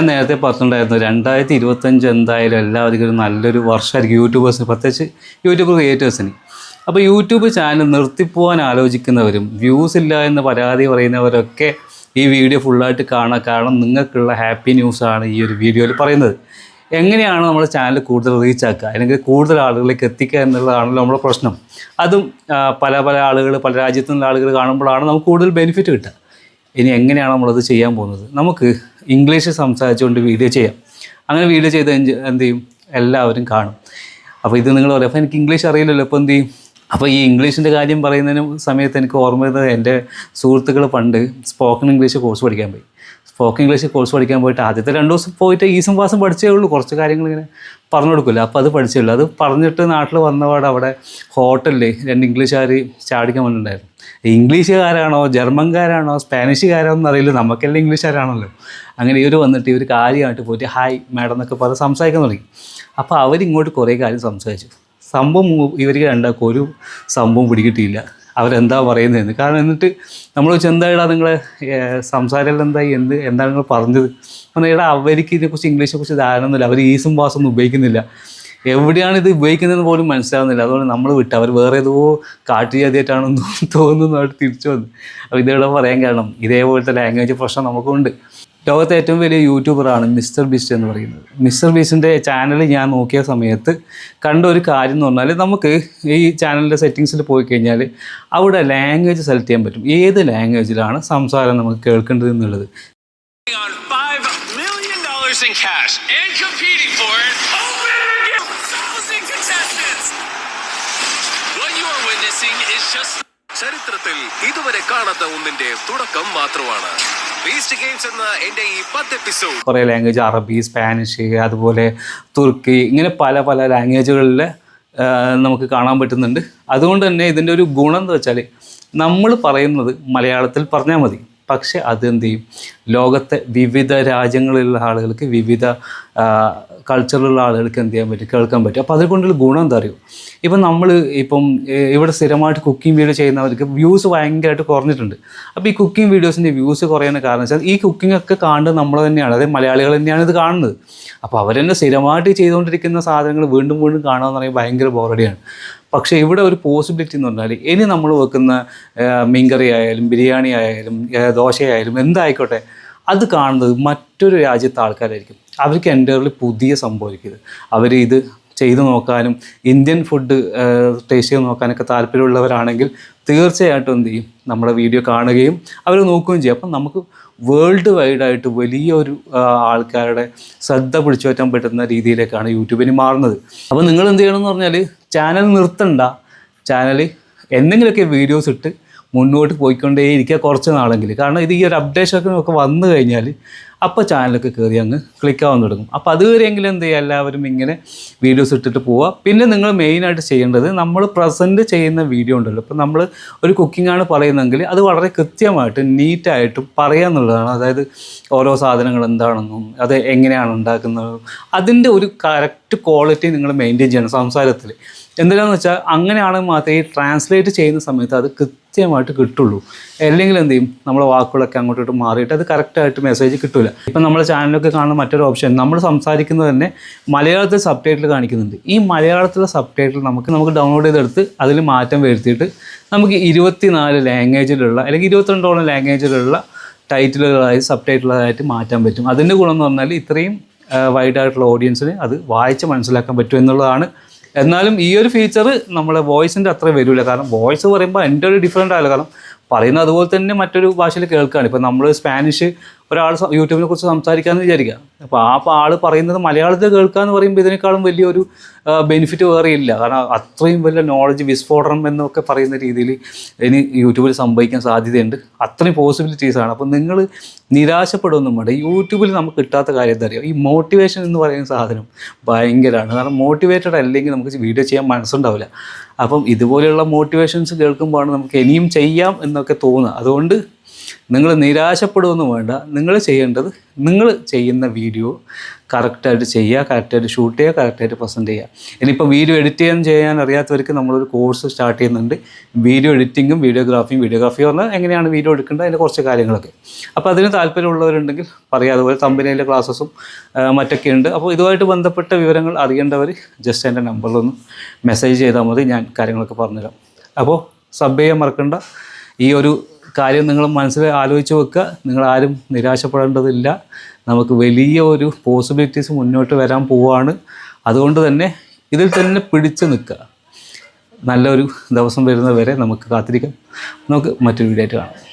ഞാൻ നേരത്തെ പറഞ്ഞിട്ടുണ്ടായിരുന്നു 2025 എന്തായാലും എല്ലാവർക്കും ഒരു നല്ലൊരു വർഷമായിരിക്കും യൂട്യൂബേഴ്സിന്, പ്രത്യേകിച്ച് യൂട്യൂബ് ക്രിയേറ്റേഴ്സിന്. അപ്പോൾ യൂട്യൂബ് ചാനൽ നിർത്തിപ്പോകാൻ ആലോചിക്കുന്നവരും വ്യൂസ് ഇല്ല എന്ന് പരാതി പറയുന്നവരൊക്കെ ഈ വീഡിയോ ഫുള്ളായിട്ട് കാണാം. കാരണം നിങ്ങൾക്കുള്ള ഹാപ്പി ന്യൂസാണ് ഈ ഒരു വീഡിയോയിൽ പറയുന്നത്. എങ്ങനെയാണ് നമ്മുടെ ചാനൽ കൂടുതൽ റീച്ച് ആക്കുക, അല്ലെങ്കിൽ കൂടുതൽ ആളുകളിലേക്ക് എത്തിക്കുക എന്നുള്ളതാണല്ലോ നമ്മുടെ പ്രശ്നം. അതും പല ആളുകൾ, പല രാജ്യത്തു നിന്നുള്ള ആളുകൾ കാണുമ്പോഴാണ് നമുക്ക് കൂടുതൽ ബെനിഫിറ്റ് കിട്ടുക. ഇനി എങ്ങനെയാണ് നമ്മളത് ചെയ്യാൻ പോകുന്നത്? നമുക്ക് ഇംഗ്ലീഷ് സംസാരിച്ചുകൊണ്ട് വീഡിയോ ചെയ്യാം. അങ്ങനെ വീഡിയോ ചെയ്ത് എന്ത് ചെയ്യും, എല്ലാവരും കാണും. അപ്പോൾ ഇത് നിങ്ങൾ പറയും, അപ്പോൾ എനിക്ക് ഇംഗ്ലീഷ് അറിയില്ലല്ലോ, ഇപ്പോൾ എന്ത് ചെയ്യും? അപ്പോൾ ഈ ഇംഗ്ലീഷിൻ്റെ കാര്യം പറയുന്നതിന് സമയത്ത് എനിക്ക് ഓർമ്മ വരുന്നത്, എൻ്റെ സുഹൃത്തുക്കൾ പണ്ട് സ്പോക്കൺ ഇംഗ്ലീഷ് കോഴ്സ് പഠിക്കാൻ പോയി. സ്പോക്കൺ ഇംഗ്ലീഷ് കോഴ്സ് പഠിക്കാൻ പോയിട്ട് ആദ്യത്തെ 2 ദിവസം പോയിട്ട് ഈസും പാസും പഠിച്ചേ ഉള്ളൂ. കുറച്ച് കാര്യങ്ങൾ ഇങ്ങനെ പറഞ്ഞു കൊടുക്കില്ല. അപ്പോൾ അത് പഠിച്ചേ ഉള്ളൂ. അത് പറഞ്ഞിട്ട് നാട്ടിൽ വന്നപാട് അവിടെ ഹോട്ടലിൽ 2 ഇംഗ്ലീഷുകാർ ചാടിക്കാൻ വന്നിട്ടുണ്ടായിരുന്നു. ഇംഗ്ലീഷുകാരാണോ ജർമ്മൻകാരാണോ സ്പാനിഷുകാരാണോ എന്നറിയില്ല, നമുക്കെല്ലാം ഇംഗ്ലീഷുകാരാണല്ലോ. അങ്ങനെ ഇവർ വന്നിട്ട് ഇവർ കാര്യമായിട്ട് പോയിട്ട് ഹായ് മാഡം എന്നൊക്കെ പറഞ്ഞ് സംസാരിക്കാൻ തുടങ്ങി. അപ്പോൾ അവരിങ്ങോട്ട് കുറേ കാര്യം സംസാരിച്ചു. സംഭവം ഇവർക്ക് രണ്ടാൾക്കും ഒരു സംഭവം പിടികിട്ടിയില്ല, അവരെന്താ പറയുന്നതെന്ന്. കാരണം എന്നിട്ട് നമ്മൾ വെച്ച് എന്തായിടാ നിങ്ങളെ സംസാരമെല്ലാം എന്തായി, എന്താണ് നിങ്ങൾ പറഞ്ഞത്? പറഞ്ഞാൽ ഇവിടെ അവർക്ക് ഇതിനെക്കുറിച്ച് ഇംഗ്ലീഷിനെ കുറിച്ച് ധാരണയൊന്നുമില്ല, അവർ ഈസും പാസൊന്നും ഉപയോഗിക്കുന്നില്ല, എവിടെയാണ് ഇത് ഉപയോഗിക്കുന്നതെന്ന് പോലും മനസ്സിലാവുന്നില്ല. അതുകൊണ്ട് നമ്മൾ വിട്ട് അവർ വേറെ ഏതോ കാട്ടുജാതിയായിട്ടാണെന്ന് തോന്നുന്നതായിട്ട് തിരിച്ചു വന്നു. അപ്പോൾ ഇതിവിടെ പറയാൻ കാരണം ഇതേപോലത്തെ ലാംഗ്വേജ് പ്രശ്നം നമുക്കുണ്ട്. ലോകത്തെ ഏറ്റവും വലിയ യൂട്യൂബറാണ് മിസ്റ്റർ ബീസ്റ്റ് എന്ന് പറയുന്നത്. മിസ്റ്റർ ബീസ്റ്റിൻ്റെ ചാനൽ ഞാൻ നോക്കിയ സമയത്ത് കണ്ട ഒരു കാര്യം എന്ന് പറഞ്ഞാൽ, നമുക്ക് ഈ ചാനലിൻ്റെ സെറ്റിങ്സിൽ പോയി കഴിഞ്ഞാൽ അവിടെ ലാംഗ്വേജ് സെലക്ട് ചെയ്യാൻ പറ്റും, ഏത് ലാംഗ്വേജിലാണ് സംസാരം നമുക്ക് കേൾക്കേണ്ടത് എന്നുള്ളത്. ചരിത്രത്തിൽ ഇതുവരെ കാണാത്ത ഒന്നിന്റെ തുടക്കം മാത്രമാണ് ബീസ്റ്റ് ഗെയിംസ് എന്ന എൻ്റെ ഈ 10 എപ്പിസോഡ്. കുറേ ലാംഗ്വേജ്, അറബി, സ്പാനിഷ്, അതുപോലെ തുർക്കി, ഇങ്ങനെ പല ലാംഗ്വേജുകളിൽ നമുക്ക് കാണാൻ പറ്റുന്നുണ്ട്. അതുകൊണ്ട് തന്നെ ഇതിൻ്റെ ഒരു ഗുണം എന്ന് വെച്ചാൽ, നമ്മൾ പറയുന്നത് മലയാളത്തിൽ പറഞ്ഞാൽ മതി, പക്ഷേ അത് എന്ത് ചെയ്യും, ലോകത്തെ വിവിധ രാജ്യങ്ങളിലുള്ള ആളുകൾക്ക്, വിവിധ കൾച്ചറിലുള്ള ആളുകൾക്ക് എന്ത് ചെയ്യാൻ പറ്റും, കേൾക്കാൻ പറ്റും. അപ്പോൾ അതുകൊണ്ടുള്ള ഗുണം എന്താ അറിയും, ഇപ്പം ഇവിടെ സ്ഥിരമായിട്ട് കുക്കിംഗ് വീഡിയോ ചെയ്യുന്നവർക്ക് വ്യൂസ് ഭയങ്കരമായിട്ട് കുറഞ്ഞിട്ടുണ്ട്. അപ്പോൾ ഈ കുക്കിംഗ് വീഡിയോസിൻ്റെ വ്യൂസ് കുറയാൻ കാരണം വെച്ചാൽ, ഈ കുക്കിംഗ് ഒക്കെ കാണുന്നത് നമ്മൾ തന്നെയാണ്, അതായത് മലയാളികൾ തന്നെയാണ് ഇത് കാണുന്നത്. അപ്പോൾ അവരെന്നെ സ്ഥിരമായിട്ട് ചെയ്തുകൊണ്ടിരിക്കുന്ന സാധനങ്ങൾ വീണ്ടും കാണുക എന്ന് പറയുമ്പോൾ ഭയങ്കര ബോറടിയാണ്. പക്ഷേ ഇവിടെ ഒരു പോസിബിലിറ്റി എന്ന് പറഞ്ഞാൽ, ഇനി നമ്മൾ വെക്കുന്ന മീൻകറി ആയാലും ബിരിയാണി ആയാലും ദോശയായാലും എന്തായിക്കോട്ടെ, അത് കാണുന്നത് മറ്റൊരു രാജ്യത്തെ ആൾക്കാരായിരിക്കും. അവർക്ക് എൻ്റർലി പുതിയ സംഭവിക്കുന്നത്. അവർ ഇത് ചെയ്ത് നോക്കാനും ഇന്ത്യൻ ഫുഡ് ടേസ്റ്റ് ചെയ്ത് നോക്കാനൊക്കെ താല്പര്യമുള്ളവരാണെങ്കിൽ തീർച്ചയായിട്ടും എന്ത് ചെയ്യും, നമ്മുടെ വീഡിയോ കാണുകയും അവർ നോക്കുകയും ചെയ്യും. അപ്പം നമുക്ക് വേൾഡ് വൈഡായിട്ട് വലിയൊരു ആൾക്കാരുടെ ശ്രദ്ധ പിടിച്ചു പറ്റാൻ പറ്റുന്ന രീതിയിലേക്കാണ് യൂട്യൂബിന് മാറുന്നത്. അപ്പോൾ നിങ്ങൾ എന്ത് ചെയ്യണമെന്ന് പറഞ്ഞാൽ, ചാനൽ നിർത്തണ്ട, ചാനൽ എന്തെങ്കിലുമൊക്കെ വീഡിയോസ് ഇട്ട് മുന്നോട്ട് പോയിക്കൊണ്ടേയിരിക്കുക കുറച്ച് നാളെങ്കിൽ. കാരണം ഇത് ഈ ഒരു അപ്ഡേഷനൊക്കെ വന്നു കഴിഞ്ഞാൽ അപ്പോൾ ചാനലൊക്കെ കയറി അങ്ങ് ക്ലിക്കാവാൻ തുടങ്ങും. അപ്പോൾ അതുവരെയെങ്കിലും എന്ത് ചെയ്യുക, എല്ലാവരും ഇങ്ങനെ വീഡിയോസ് ഇട്ടിട്ട് പോവുക. പിന്നെ നിങ്ങൾ മെയിനായിട്ട് ചെയ്യേണ്ടത്, നമ്മൾ പ്രസൻറ്റ് ചെയ്യുന്ന വീഡിയോ ഉണ്ടല്ലോ, ഇപ്പോൾ നമ്മൾ ഒരു കുക്കിങ്ങാണ് പറയുന്നതെങ്കിൽ അത് വളരെ കൃത്യമായിട്ട് നീറ്റായിട്ട് പറയുക എന്നുള്ളതാണ്. അതായത് ഓരോ സാധനങ്ങൾ എന്താണെന്നും അത് എങ്ങനെയാണ് ഉണ്ടാക്കുന്നതും അതിൻ്റെ ഒരു കറക്റ്റ് ക്വാളിറ്റി നിങ്ങൾ മെയിൻറ്റെയിൻ ചെയ്യണം സംസാരത്തിൽ. എന്തിനാണെന്ന് വെച്ചാൽ, അങ്ങനെയാണെങ്കിൽ മാത്രമേ ഈ ട്രാൻസ്ലേറ്റ് ചെയ്യുന്ന സമയത്ത് അത് കൃത്യമായിട്ട് കിട്ടുള്ളൂ. അല്ലെങ്കിൽ എന്ത് ചെയ്യും, നമ്മളെ വാക്കുകളൊക്കെ അങ്ങോട്ടോട്ട് മാറിയിട്ട് അത് കറക്റ്റായിട്ട് മെസ്സേജ് കിട്ടില്ല. ഇപ്പം നമ്മുടെ ചാനലൊക്കെ കാണുന്ന മറ്റൊരു ഓപ്ഷൻ, നമ്മൾ സംസാരിക്കുന്നത് തന്നെ മലയാളത്തിൽ സബ് ടൈറ്റിൽ കാണിക്കുന്നുണ്ട്. ഈ മലയാളത്തിലെ സബ് ടൈറ്റിൽ നമുക്ക് ഡൗൺലോഡ് ചെയ്തെടുത്ത് അതിൽ മാറ്റം വരുത്തിയിട്ട് നമുക്ക് 24 ലാംഗ്വേജിലുള്ള അല്ലെങ്കിൽ 22 ലാംഗ്വേജിലുള്ള ടൈറ്റിലുകളായി സബ് ടൈറ്റിലായിട്ട് മാറ്റാൻ പറ്റും. അതിൻ്റെ ഗുണം എന്ന് പറഞ്ഞാൽ, ഇത്രയും വൈഡായിട്ടുള്ള ഓഡിയൻസിന് അത് വായിച്ച് മനസ്സിലാക്കാൻ പറ്റും എന്നുള്ളതാണ്. എന്നാലും ഈ ഒരു ഫീച്ചർ നമ്മളെ വോയിസിൻ്റെ അത്ര വരില്ല. കാരണം വോയിസ് പറയുമ്പോൾ എൻ്റെ ഒരു ഡിഫറെൻ്റ് ആയല്ലോ. കാരണം പറയുന്നത് അതുപോലെ തന്നെ മറ്റൊരു ഭാഷയിൽ കേൾക്കുകയാണ്. ഇപ്പോൾ നമ്മൾ സ്പാനിഷ് ഒരാൾ യൂട്യൂബിനെ കുറിച്ച് സംസാരിക്കാമെന്ന് വിചാരിക്കുക, അപ്പോൾ ആൾ പറയുന്നത് മലയാളത്തിൽ കേൾക്കുക എന്ന് പറയുമ്പോൾ ഇതിനേക്കാളും വലിയൊരു ബെനിഫിറ്റ് വേറെ ഇല്ല. കാരണം അത്രയും വലിയ നോളജ് വിസ്ഫോടനം എന്നൊക്കെ പറയുന്ന രീതിയിൽ ഇനി യൂട്യൂബിൽ സംഭവിക്കാൻ സാധ്യതയുണ്ട്. അത്രയും പോസിബിലിറ്റീസാണ്. അപ്പോൾ നിങ്ങൾ നിരാശപ്പെടുകയൊന്നും വേണ്ട. യൂട്യൂബിൽ നമുക്ക് കിട്ടാത്ത കാര്യം എന്താ അറിയാം, ഈ മോട്ടിവേഷൻ എന്ന് പറയുന്ന സാധനം ഭയങ്കരമാണ്. കാരണം മോട്ടിവേറ്റഡ് അല്ലെങ്കിൽ നമുക്ക് വീഡിയോ ചെയ്യാൻ മനസ്സുണ്ടാവില്ല. അപ്പം ഇതുപോലെയുള്ള മോട്ടിവേഷൻസ് കേൾക്കുമ്പോഴാണ് നമുക്ക് ഇനിയും ചെയ്യാം എന്നൊക്കെ തോന്നുക. അതുകൊണ്ട് നിങ്ങൾ നിരാശപ്പെടുകയൊന്നും വേണ്ട. നിങ്ങൾ ചെയ്യേണ്ടത്, നിങ്ങൾ ചെയ്യുന്ന വീഡിയോ കറക്റ്റായിട്ട് ചെയ്യുക, കറക്റ്റായിട്ട് ഷൂട്ട് ചെയ്യുക, കറക്റ്റായിട്ട് പ്രസൻറ്റ് ചെയ്യുക. ഇനിയിപ്പോൾ വീഡിയോ എഡിറ്റ് ചെയ്യാൻ അറിയാത്തവർക്ക് നമ്മളൊരു കോഴ്സ് സ്റ്റാർട്ട് ചെയ്യുന്നുണ്ട്. വീഡിയോ എഡിറ്റിങ്ങും വീഡിയോഗ്രാഫി പറഞ്ഞാൽ എങ്ങനെയാണ് വീഡിയോ എടുക്കേണ്ടത്, അതിൻ്റെ കുറച്ച് കാര്യങ്ങളൊക്കെ. അപ്പോൾ അതിന് താല്പര്യമുള്ളവരുണ്ടെങ്കിൽ പറയാം. അതുപോലെ കമ്പനിയിലെ ക്ലാസ്സസും മറ്റൊക്കെ ഉണ്ട്. അപ്പോൾ ഇതുമായിട്ട് ബന്ധപ്പെട്ട വിവരങ്ങൾ അറിയേണ്ടവർ ജസ്റ്റ് എൻ്റെ നമ്പറിലൊന്ന് മെസ്സേജ് ചെയ്താൽ മതി, ഞാൻ കാര്യങ്ങളൊക്കെ പറഞ്ഞുതരാം. അപ്പോൾ സബ് ചെയ്യാൻ മറക്കണ്ട. ഈ ഒരു കാര്യം നിങ്ങൾ മനസ്സിൽ ആലോചിച്ച് വെക്കുക. നിങ്ങളാരും നിരാശപ്പെടേണ്ടതില്ല. നമുക്ക് വലിയ ഒരു പോസിബിലിറ്റീസ് മുന്നോട്ട് വരാൻ പോവുകയാണ്. അതുകൊണ്ട് തന്നെ ഇതിൽ തന്നെ പിടിച്ച് നിൽക്കുക. നല്ലൊരു ദിവസം വരുന്നവരെ നമുക്ക് കാത്തിരിക്കാം. നമുക്ക് മറ്റൊരു വീഡിയോ ആയിട്ട് കാണാം.